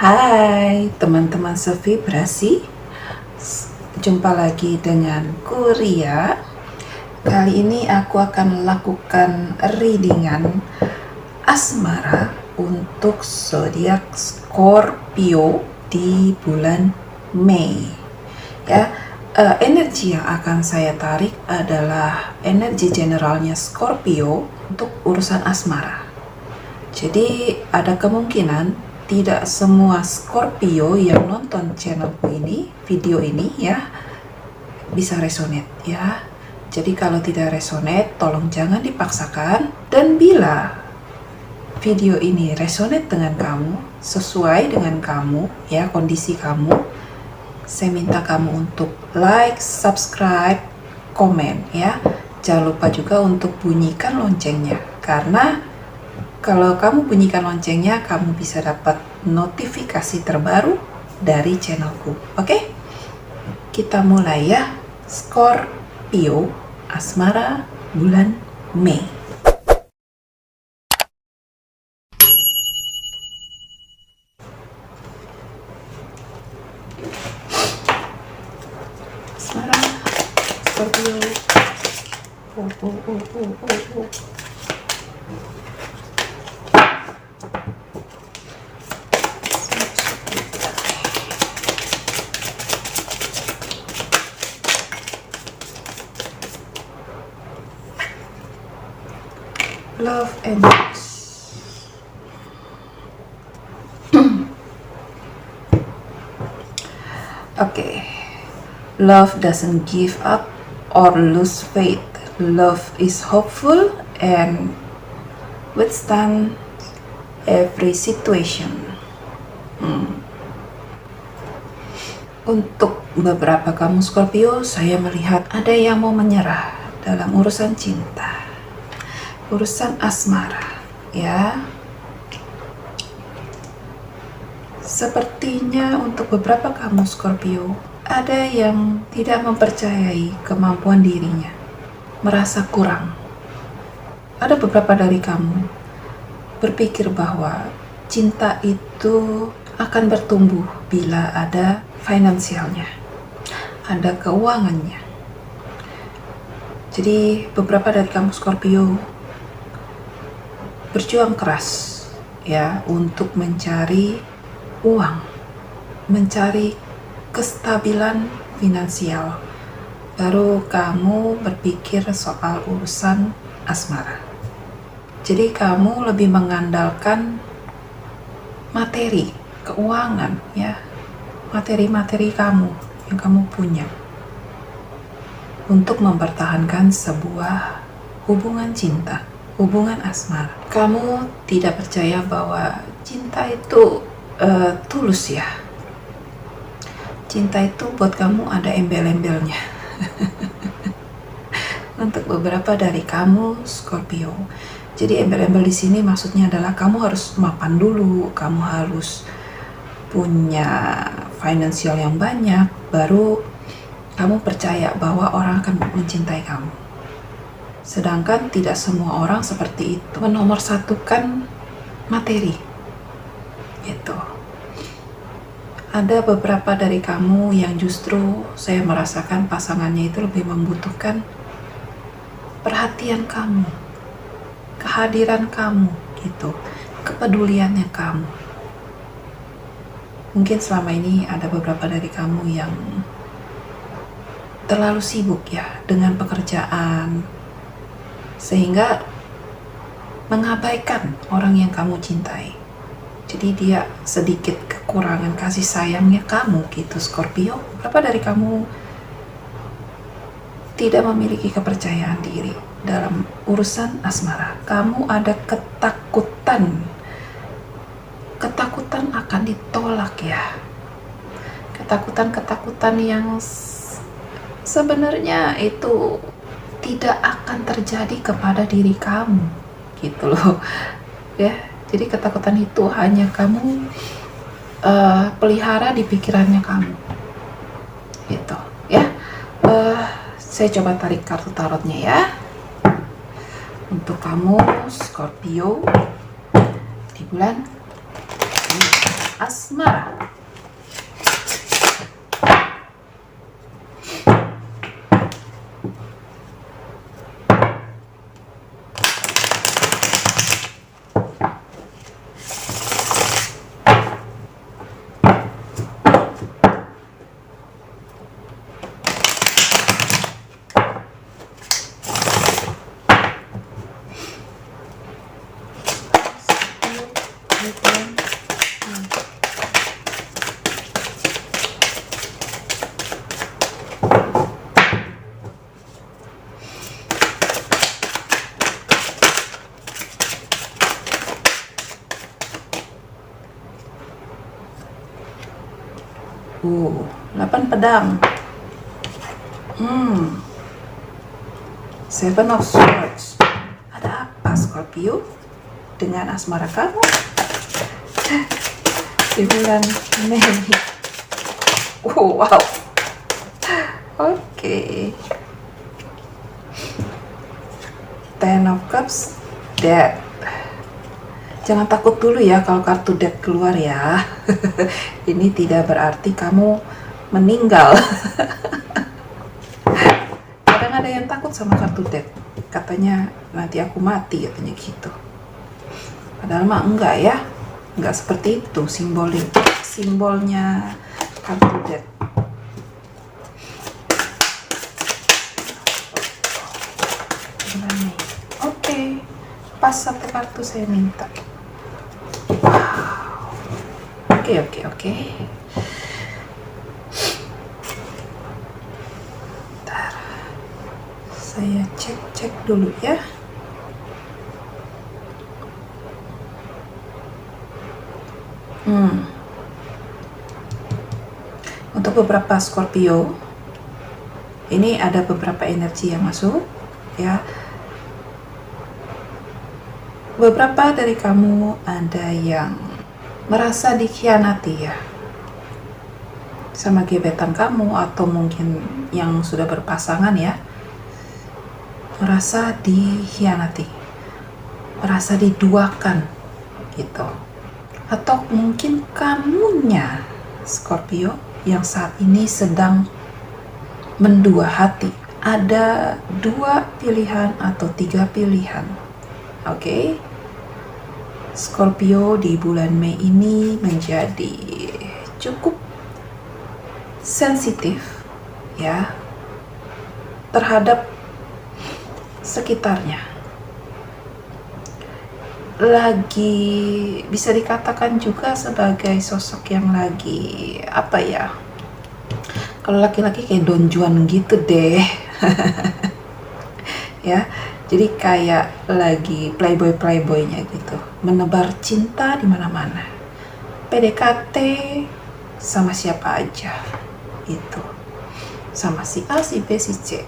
Hai teman-teman sevibrasi, jumpa lagi dengan Kuria. Kali ini aku akan melakukan readingan asmara untuk zodiak Scorpio di bulan Mei. Ya, energi yang akan saya tarik adalah energi generalnya Scorpio untuk urusan asmara. Jadi ada kemungkinan tidak semua Scorpio yang nonton channelku ini, video ini ya, bisa resonate ya. Jadi kalau tidak resonate, tolong jangan dipaksakan. Dan bila video ini resonate dengan kamu, sesuai dengan kamu ya, kondisi kamu, saya minta kamu untuk like, subscribe, komen ya. Jangan lupa juga untuk bunyikan loncengnya, karena kalau kamu bunyikan loncengnya, kamu bisa dapat notifikasi terbaru dari channelku. Oke? Kita mulai ya. Scorpio, asmara bulan Mei. Asmara, Scorpio. Love and peace. Okay. Love doesn't give up or lose faith. Love is hopeful and withstand every situation. Untuk beberapa kamu Scorpio, saya melihat ada yang mau menyerah dalam urusan cinta, urusan asmara ya. Sepertinya untuk beberapa kamu Scorpio, ada yang tidak mempercayai kemampuan dirinya, merasa kurang. Ada beberapa dari kamu berpikir bahwa cinta itu akan bertumbuh bila ada finansialnya, ada keuangannya. Jadi beberapa dari kamu Scorpio berjuang keras ya untuk mencari uang, mencari kestabilan finansial, baru kamu berpikir soal urusan asmara. Jadi kamu lebih mengandalkan materi, keuangan ya, materi-materi kamu yang kamu punya untuk mempertahankan sebuah hubungan cinta, hubungan asmara. Kamu tidak percaya bahwa cinta itu tulus ya. Cinta itu buat kamu ada embel-embelnya. Untuk beberapa dari kamu Scorpio, jadi embel-embel di sini maksudnya adalah kamu harus mapan dulu, kamu harus punya finansial yang banyak, baru kamu percaya bahwa orang akan mencintai kamu. Sedangkan tidak semua orang seperti itu, menomorsatukan materi gitu. Ada beberapa dari kamu yang justru saya merasakan pasangannya itu lebih membutuhkan perhatian kamu, kehadiran kamu gitu, kepeduliannya kamu. Mungkin selama ini ada beberapa dari kamu yang terlalu sibuk ya dengan pekerjaan, sehingga mengabaikan orang yang kamu cintai. Jadi dia sedikit kekurangan kasih sayangnya kamu gitu Scorpio. Berapa dari kamu tidak memiliki kepercayaan diri dalam urusan asmara? Kamu ada ketakutan akan ditolak ya. Ketakutan yang sebenarnya itu tidak akan terjadi kepada diri kamu gitu loh ya. Jadi ketakutan itu hanya kamu pelihara di pikirannya kamu gitu ya. Saya coba tarik kartu tarotnya ya untuk kamu Scorpio di bulan asmara. Uh, 8 pedang. Seven of Swords. Ada apa Scorpio dengan asmara kamu di bulan Mei? Wow. Oke. Ten of Cups, Death. Jangan takut dulu ya kalau kartu Death keluar ya. Ini tidak berarti kamu meninggal. Kadang ada yang takut sama kartu Death. Katanya nanti aku mati, katanya gitu. Padahal mah enggak ya. Enggak seperti itu simbolnya kartu Death. Oke. Pas satu kartu saya minta. Oke. Bentar. Saya cek dulu ya. Untuk beberapa Scorpio, ini ada beberapa energi yang masuk ya. Beberapa dari kamu ada yang merasa dikhianati ya sama gebetan kamu, atau mungkin yang sudah berpasangan ya, merasa dikhianati, merasa diduakan gitu. Atau mungkin kamunya Scorpio yang saat ini sedang mendua hati. Ada 2 pilihan atau 3 pilihan. Oke. Scorpio di bulan Mei ini menjadi cukup sensitif ya terhadap sekitarnya. Lagi bisa dikatakan juga sebagai sosok yang lagi apa ya? Kalau laki-laki kayak Don Juan gitu deh. Ya. Jadi kayak lagi playboy-playboynya gitu, menebar cinta di mana-mana, PDKT sama siapa aja gitu, sama si A, si B, si C.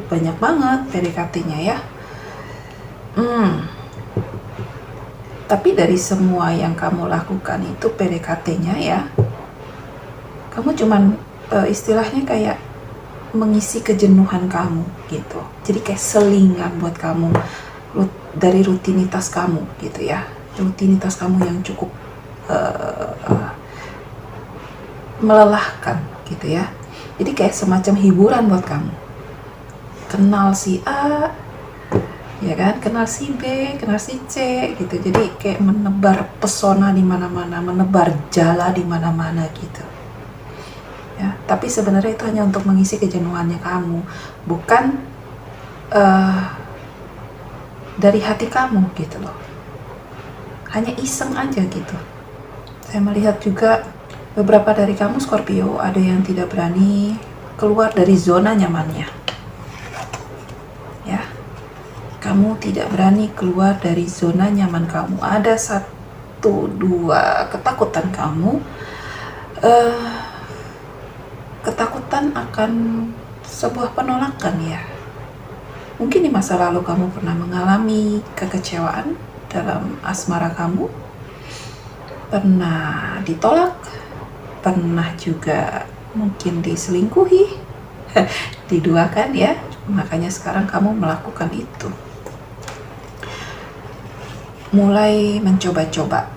Banyak banget PDKT-nya ya. Tapi dari semua yang kamu lakukan itu PDKT-nya ya, kamu cuman istilahnya kayak mengisi kejenuhan kamu gitu. Jadi kayak selingan buat kamu dari rutinitas kamu gitu ya. Rutinitas kamu yang cukup melelahkan gitu ya. Jadi kayak semacam hiburan buat kamu. Kenal si A, ya kan? Kenal si B, kenal si C gitu. Jadi kayak menebar pesona di mana-mana, menebar jala di mana-mana gitu. Ya, tapi sebenarnya itu hanya untuk mengisi kejenuhannya kamu, bukan dari hati kamu gitu loh. Hanya iseng aja gitu. Saya melihat juga beberapa dari kamu Scorpio ada yang tidak berani keluar dari zona nyamannya. Ya, kamu tidak berani keluar dari zona nyaman kamu. Ada 1-2 ketakutan kamu. Ketakutan akan sebuah penolakan ya. Mungkin di masa lalu kamu pernah mengalami kekecewaan dalam asmara kamu, pernah ditolak, pernah juga mungkin diselingkuhi, diduakan ya. Makanya sekarang kamu melakukan itu. Mulai mencoba-coba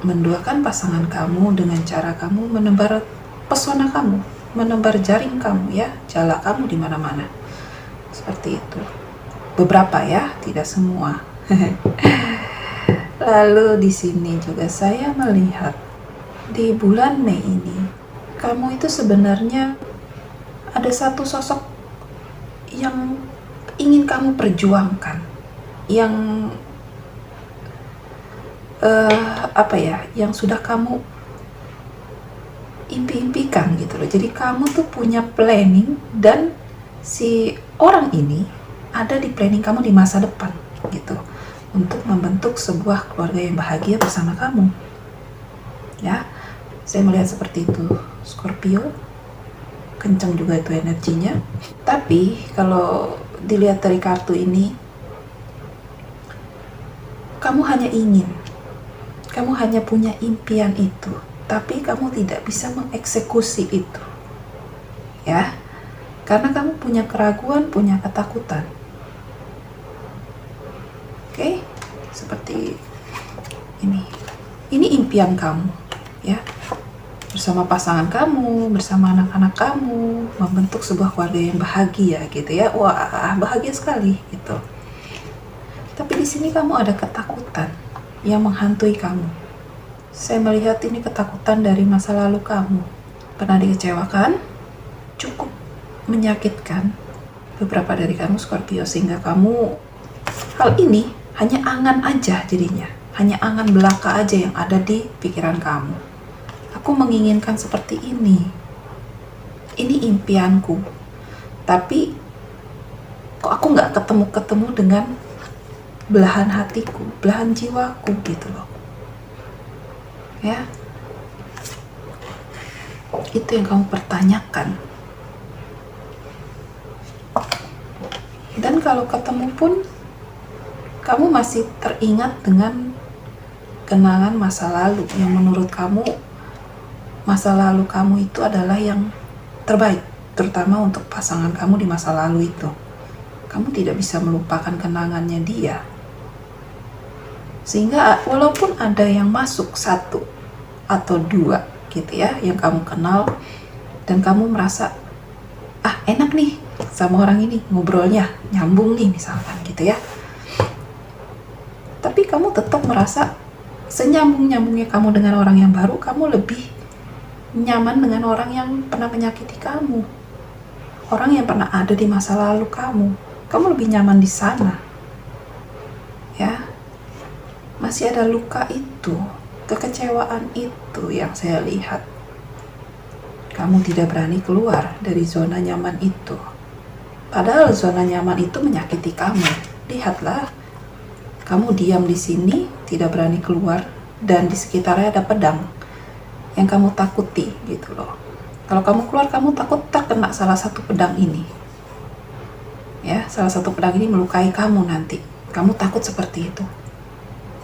menduakan pasangan kamu dengan cara kamu menebar pesona kamu, menebar jaring kamu ya, jala kamu di mana-mana. Seperti itu. Beberapa ya, tidak semua. Lalu di sini juga saya melihat di bulan Mei ini, kamu itu sebenarnya ada satu sosok yang ingin kamu perjuangkan, yang yang sudah kamu impi-impikan gitu loh. Jadi kamu tuh punya planning, dan si orang ini ada di planning kamu di masa depan gitu, untuk membentuk sebuah keluarga yang bahagia bersama kamu ya. Saya melihat seperti itu, Scorpio. Kenceng juga itu energinya. Tapi kalau dilihat dari kartu ini, kamu hanya ingin, kamu hanya punya impian itu, tapi kamu tidak bisa mengeksekusi itu ya, karena kamu punya keraguan, punya ketakutan. Oke, seperti ini impian kamu ya, bersama pasangan kamu, bersama anak-anak kamu, membentuk sebuah keluarga yang bahagia gitu ya. Wah, bahagia sekali gitu. Tapi di sini kamu ada ketakutan yang menghantui kamu. Saya melihat ini ketakutan dari masa lalu kamu. Pernah dikecewakan, cukup menyakitkan beberapa dari kamu Scorpio, sehingga kamu hal ini hanya angan aja jadinya. Hanya angan belaka aja yang ada di pikiran kamu. Aku menginginkan seperti ini. Ini impianku. Tapi kok aku nggak ketemu dengan belahan hatiku, belahan jiwaku gitu loh. Ya. Itu yang kamu pertanyakan. Dan kalau ketemu pun kamu masih teringat dengan kenangan masa lalu yang menurut kamu masa lalu kamu itu adalah yang terbaik, terutama untuk pasangan kamu di masa lalu itu. Kamu tidak bisa melupakan kenangannya dia. Sehingga walaupun ada yang masuk 1 atau 2 gitu ya, yang kamu kenal, dan kamu merasa enak nih sama orang ini, ngobrolnya nyambung nih misalkan gitu ya, tapi kamu tetap merasa senyambung-nyambungnya kamu dengan orang yang baru, kamu lebih nyaman dengan orang yang pernah menyakiti kamu, orang yang pernah ada di masa lalu kamu lebih nyaman di sana ya. Masih ada luka itu, kekecewaan itu yang saya lihat. Kamu tidak berani keluar dari zona nyaman itu, padahal zona nyaman itu menyakiti kamu. Lihatlah, kamu diam di sini, tidak berani keluar, dan di sekitarnya ada pedang yang kamu takuti gitu loh. Kalau kamu keluar, kamu takut terkena salah satu pedang ini ya, salah satu pedang ini melukai kamu nanti. Kamu takut seperti itu,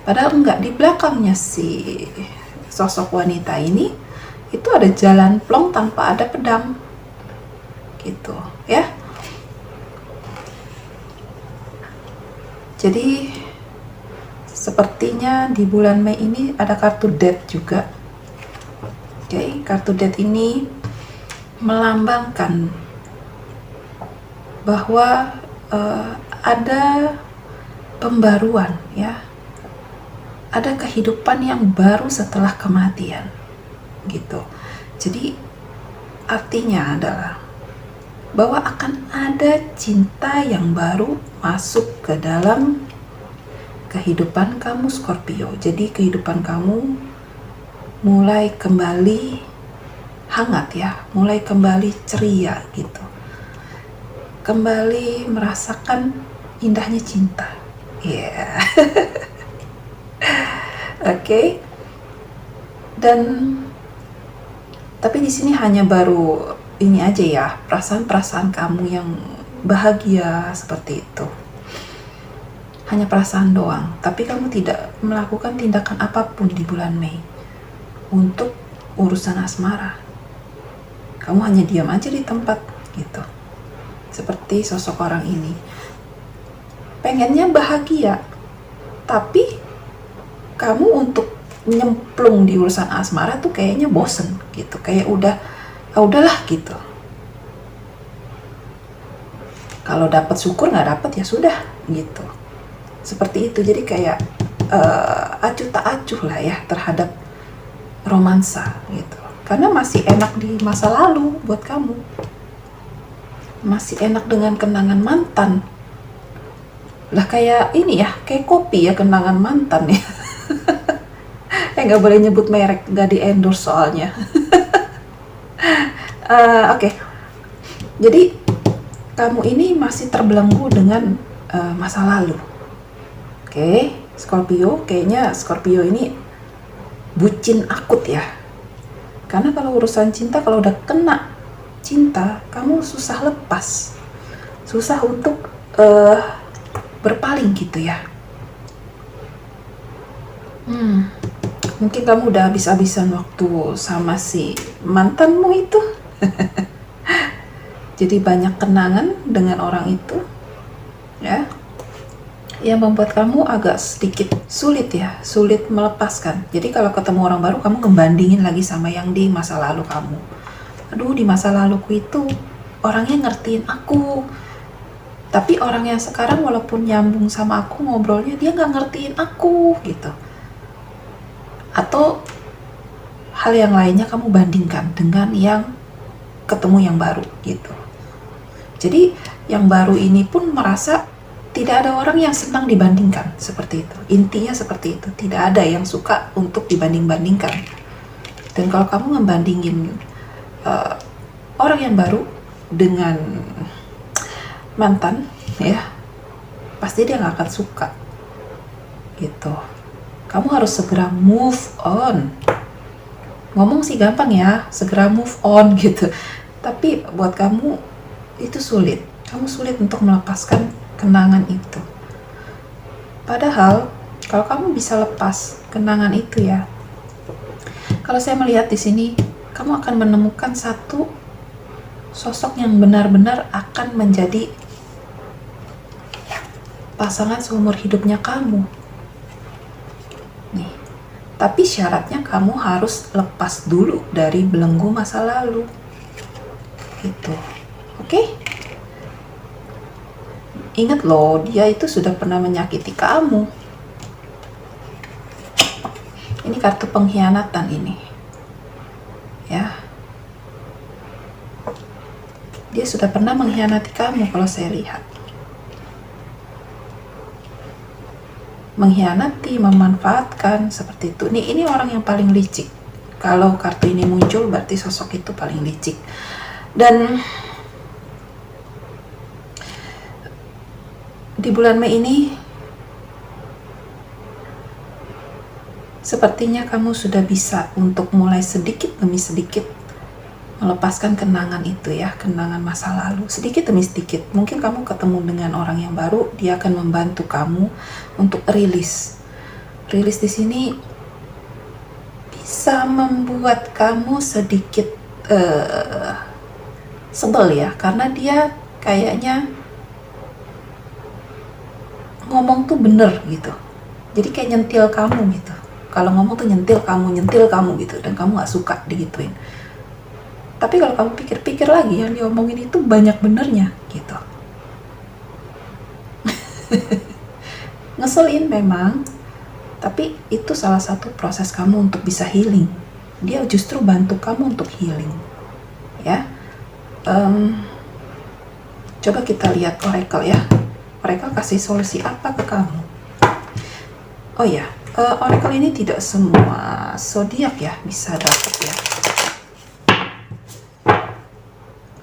padahal enggak. Di belakangnya si sosok wanita ini itu ada jalan plong tanpa ada pedang gitu ya. Jadi sepertinya di bulan Mei ini ada kartu Death juga. Oke, kartu Death ini melambangkan bahwa ada pembaruan ya, ada kehidupan yang baru setelah kematian gitu. Jadi artinya adalah bahwa akan ada cinta yang baru masuk ke dalam kehidupan kamu Scorpio. Jadi kehidupan kamu mulai kembali hangat ya, mulai kembali ceria gitu, kembali merasakan indahnya cinta ya. Oke. Dan tapi di sini hanya baru ini aja ya, perasaan-perasaan kamu yang bahagia seperti itu, hanya perasaan doang. Tapi kamu tidak melakukan tindakan apapun di bulan Mei untuk urusan asmara. Kamu hanya diam aja di tempat gitu, seperti sosok orang ini. Pengennya bahagia, tapi kamu untuk nyemplung di urusan asmara tuh kayaknya bosen gitu, kayak udahlah gitu. Kalau dapat syukur, nggak dapat ya sudah gitu, seperti itu. Jadi kayak acuh tak acuh lah ya terhadap romansa gitu, karena masih enak di masa lalu buat kamu, masih enak dengan kenangan mantan lah. Kayak ini ya, kayak kopi ya, kenangan mantan ya. Nggak boleh nyebut merek, nggak di endorse soalnya. Oke. Jadi kamu ini masih terbelenggu dengan masa lalu. Oke, Scorpio, kayaknya Scorpio ini bucin akut ya. Karena kalau urusan cinta, kalau udah kena cinta, kamu susah lepas, susah untuk berpaling gitu ya. Mungkin kamu udah habis-habisan waktu sama si mantanmu itu. Jadi banyak kenangan dengan orang itu ya, yang membuat kamu agak sedikit sulit ya, sulit melepaskan. Jadi kalau ketemu orang baru, kamu ngebandingin lagi sama yang di masa lalu kamu. Aduh, di masa laluku itu orangnya ngertiin aku, tapi orang yang sekarang walaupun nyambung sama aku ngobrolnya, dia nggak ngertiin aku gitu. Atau hal yang lainnya kamu bandingkan dengan yang ketemu yang baru gitu. Jadi yang baru ini pun merasa tidak ada orang yang senang dibandingkan, seperti itu. Intinya seperti itu, tidak ada yang suka untuk dibanding-bandingkan. Dan kalau kamu ngebandingin orang yang baru dengan mantan ya, pasti dia nggak akan suka gitu. Kamu harus segera move on. Ngomong sih gampang ya, segera move on gitu, tapi buat kamu itu sulit. Kamu sulit untuk melepaskan kenangan itu. Padahal kalau kamu bisa lepas kenangan itu ya, kalau saya melihat di sini, kamu akan menemukan satu sosok yang benar-benar akan menjadi pasangan seumur hidupnya kamu. Nih, tapi syaratnya kamu harus lepas dulu dari belenggu masa lalu. Gitu. Oke? Ingat loh, dia itu sudah pernah menyakiti kamu. Ini kartu pengkhianatan ini. Ya. Dia sudah pernah mengkhianati kamu kalau saya lihat. Mengkhianati, memanfaatkan, seperti itu. Ini orang yang paling licik. Kalau kartu ini muncul, berarti sosok itu paling licik. Dan di bulan Mei ini, sepertinya kamu sudah bisa untuk mulai sedikit demi sedikit melepaskan kenangan itu ya, kenangan masa lalu, sedikit demi sedikit. Mungkin kamu ketemu dengan orang yang baru, dia akan membantu kamu untuk rilis. Rilis di sini bisa membuat kamu sedikit sebel ya, karena dia kayaknya ngomong tuh bener gitu. Jadi kayak nyentil kamu gitu. Kalau ngomong tuh nyentil kamu gitu, dan kamu gak suka digituin. Tapi kalau kamu pikir-pikir lagi, yang diomongin itu banyak benernya gitu. Ngeselin memang, tapi itu salah satu proses kamu untuk bisa healing. Dia justru bantu kamu untuk healing ya. Coba kita lihat Oracle ya. Oracle kasih solusi apa ke kamu? Oh ya, Oracle ini tidak semua zodiak ya bisa dapat ya.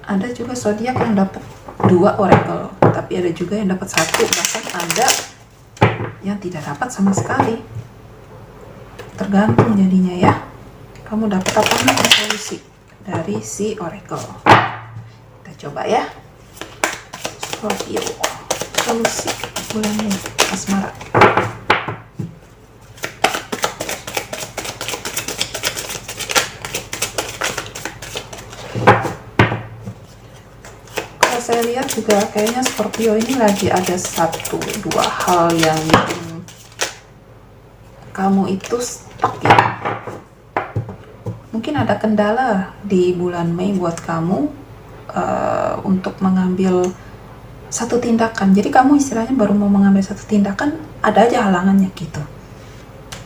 Ada juga zodiak yang dapat 2 Oracle, tapi ada juga yang dapat 1, bahkan ada yang tidak dapat sama sekali. Tergantung jadinya ya. Kamu dapat apa nih solusi dari si Oracle? Kita coba ya. Scorpio, solusi bulan Mei asmara. Saya lihat juga kayaknya Scorpio ini lagi ada 1-2 hal yang bikin kamu itu stuck gitu. Mungkin ada kendala di bulan Mei buat kamu untuk mengambil satu tindakan. Jadi kamu istilahnya baru mau mengambil satu tindakan, ada aja halangannya gitu.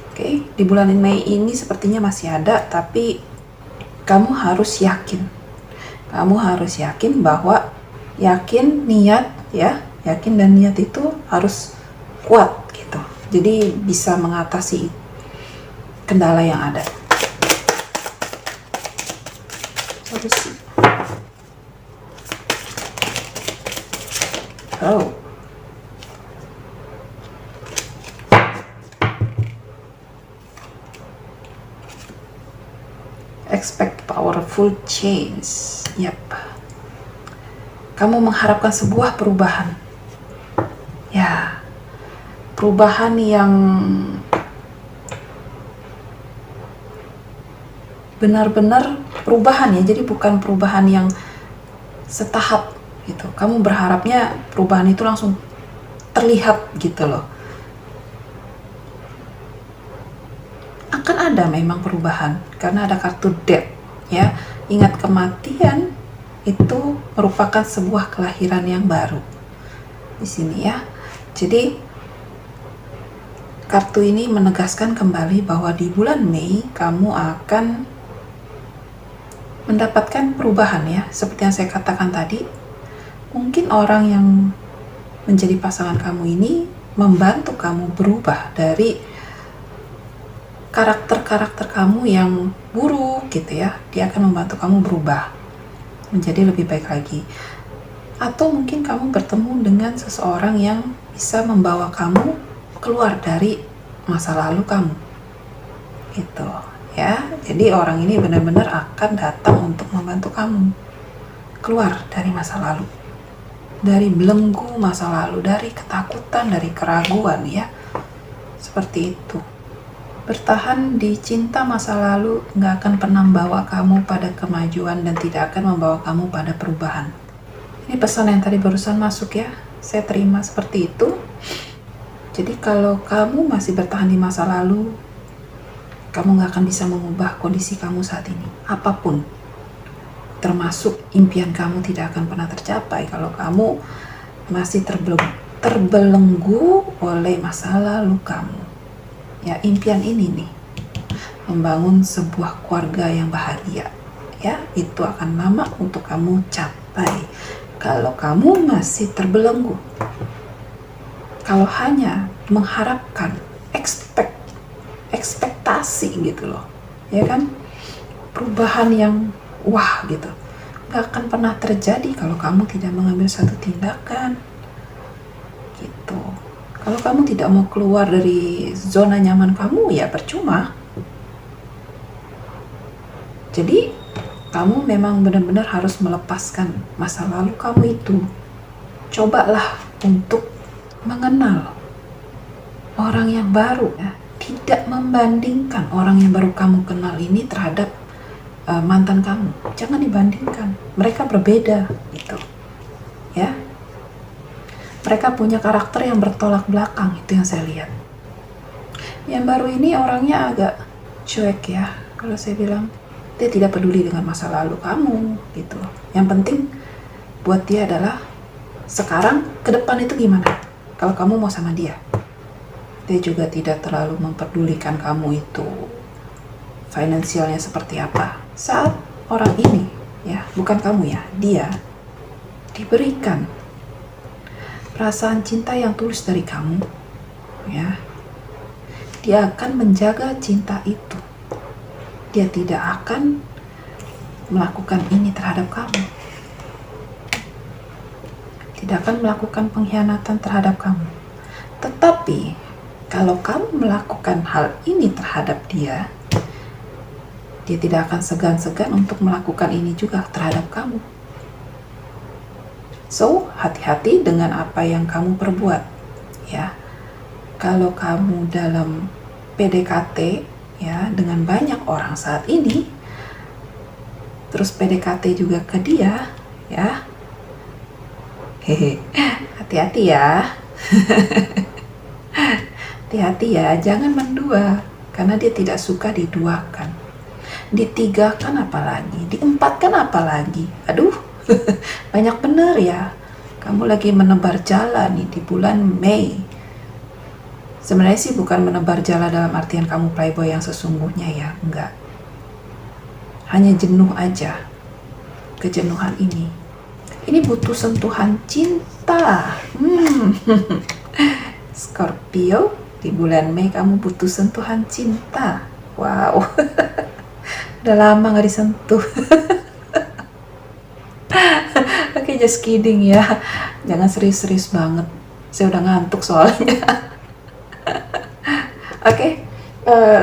Oke, di bulan Mei ini sepertinya masih ada, tapi kamu harus yakin. Kamu harus yakin bahwa yakin niat ya, yakin dan niat itu harus kuat gitu. Jadi bisa mengatasi kendala yang ada. Solusi. Oh. Expect powerful change. Yap. Kamu mengharapkan sebuah perubahan. Ya. Perubahan yang benar-benar perubahan ya. Jadi bukan perubahan yang setahap gitu. Kamu berharapnya perubahan itu langsung terlihat gitu loh. Akan ada memang perubahan karena ada kartu death ya. Ingat, kematian itu merupakan sebuah kelahiran yang baru di sini ya. Jadi kartu ini menegaskan kembali bahwa di bulan Mei kamu akan mendapatkan perubahan ya. Seperti yang saya katakan tadi, mungkin orang yang menjadi pasangan kamu ini membantu kamu berubah dari karakter-karakter kamu yang buruk gitu ya. Dia akan membantu kamu berubah menjadi lebih baik lagi. Atau mungkin kamu bertemu dengan seseorang yang bisa membawa kamu keluar dari masa lalu kamu gitu ya. Jadi orang ini benar-benar akan datang untuk membantu kamu keluar dari masa lalu, dari belenggu masa lalu, dari ketakutan, dari keraguan ya. Seperti itu. Bertahan di cinta masa lalu nggak akan pernah membawa kamu pada kemajuan dan tidak akan membawa kamu pada perubahan. Ini pesan yang tadi barusan masuk ya, saya terima seperti itu. Jadi kalau kamu masih bertahan di masa lalu, kamu nggak akan bisa mengubah kondisi kamu saat ini. Apapun, termasuk impian kamu tidak akan pernah tercapai kalau kamu masih terbelenggu oleh masa lalu kamu. Ya, impian ini nih, membangun sebuah keluarga yang bahagia, ya, itu akan lama untuk kamu capai. Kalau kamu masih terbelenggu, kalau hanya mengharapkan, ekspektasi gitu loh, ya kan, perubahan yang wah gitu, gak akan pernah terjadi kalau kamu tidak mengambil satu tindakan gitu. Kalau kamu tidak mau keluar dari zona nyaman kamu, ya percuma. Jadi kamu memang benar-benar harus melepaskan masa lalu kamu itu. Cobalah untuk mengenal orang yang baru ya. Tidak membandingkan orang yang baru kamu kenal ini terhadap mantan kamu. Jangan dibandingkan. Mereka berbeda gitu. Ya. Mereka punya karakter yang bertolak belakang, itu yang saya lihat. Yang baru ini orangnya agak cuek ya. Kalau saya bilang, dia tidak peduli dengan masa lalu kamu gitu. Yang penting buat dia adalah sekarang ke depan itu gimana. Kalau kamu mau sama dia. Dia juga tidak terlalu memperdulikan kamu itu finansialnya seperti apa. Saat orang ini ya, bukan kamu ya, dia diberikan perasaan cinta yang tulus dari kamu ya, dia akan menjaga cinta itu. Dia tidak akan melakukan ini terhadap kamu, tidak akan melakukan pengkhianatan terhadap kamu. Tetapi kalau kamu melakukan hal ini terhadap dia, dia tidak akan segan-segan untuk melakukan ini juga terhadap kamu. So, hati-hati dengan apa yang kamu perbuat ya. Kalau kamu dalam PDKT ya dengan banyak orang saat ini, terus PDKT juga ke dia ya, hehe, hati-hati ya. Hati-hati ya, jangan mendua karena dia tidak suka diduakan. Ditigakan apalagi, diempatkan apalagi. Aduh, banyak bener ya. Kamu lagi menebar jala nih di bulan Mei. Sebenarnya sih bukan menebar jala dalam artian kamu playboy yang sesungguhnya ya, enggak. Hanya jenuh aja. Kejenuhan ini butuh sentuhan cinta. Scorpio, di bulan Mei kamu butuh sentuhan cinta. Wow. Udah lama gak disentuh. Oke, just kidding ya. Jangan serius-serius banget. Saya udah ngantuk soalnya. Oke,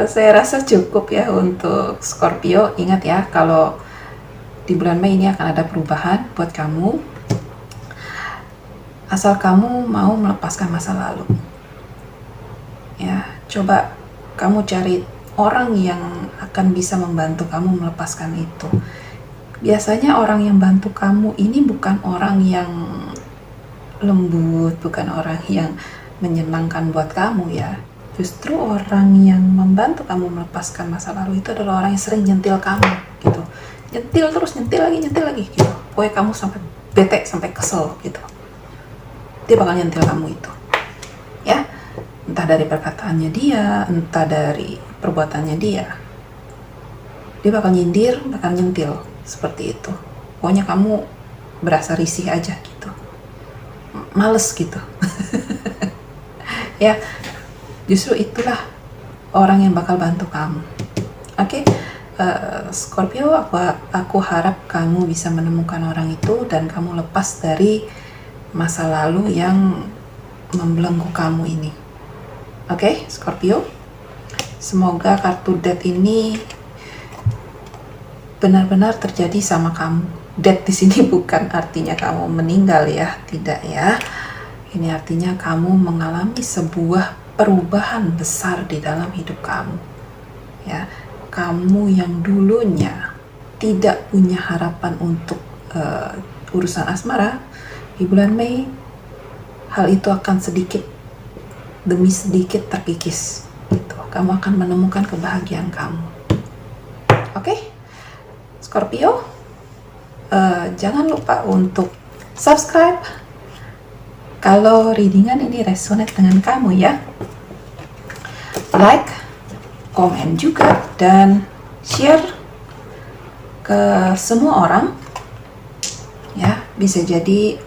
saya rasa cukup ya untuk Scorpio. Ingat ya, kalau di bulan Mei ini akan ada perubahan buat kamu. Asal kamu mau melepaskan masa lalu. Ya, coba kamu cari orang yang akan bisa membantu kamu melepaskan itu. Biasanya orang yang bantu kamu ini bukan orang yang lembut, bukan orang yang menyenangkan buat kamu ya. Justru orang yang membantu kamu melepaskan masa lalu itu adalah orang yang sering nyentil kamu gitu. Nyentil terus, nyentil lagi gitu. Pokoknya kamu sampai bete, sampai kesel gitu. Dia bakal nyentil kamu itu. Ya, entah dari perkataannya dia, entah dari perbuatannya dia. Dia bakal nyindir, bakal nyentil. Seperti itu. Pokoknya kamu berasa risih aja gitu. Males gitu. Ya, justru itulah orang yang bakal bantu kamu. Oke? Scorpio, aku harap kamu bisa menemukan orang itu dan kamu lepas dari masa lalu yang membelenggu kamu ini. Oke, Scorpio, semoga kartu death ini benar-benar terjadi sama kamu. Death di sini bukan artinya kamu meninggal ya, tidak ya. Ini artinya kamu mengalami sebuah perubahan besar di dalam hidup kamu. Ya, kamu yang dulunya tidak punya harapan untuk urusan asmara, di bulan Mei hal itu akan sedikit demi sedikit terkikis gitu. Kamu akan menemukan kebahagiaan kamu. Oke? Scorpio, jangan lupa untuk subscribe kalau readingan ini resonate dengan kamu ya. Like, komen juga, dan share ke semua orang ya. Bisa jadi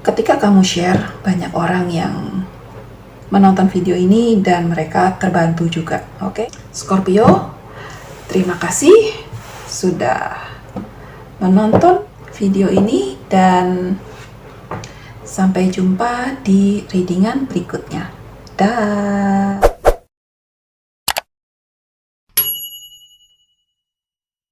ketika kamu share, banyak orang yang menonton video ini dan mereka terbantu juga. Oke, Scorpio, terima kasih sudah menonton video ini dan sampai jumpa di readingan berikutnya. Dah.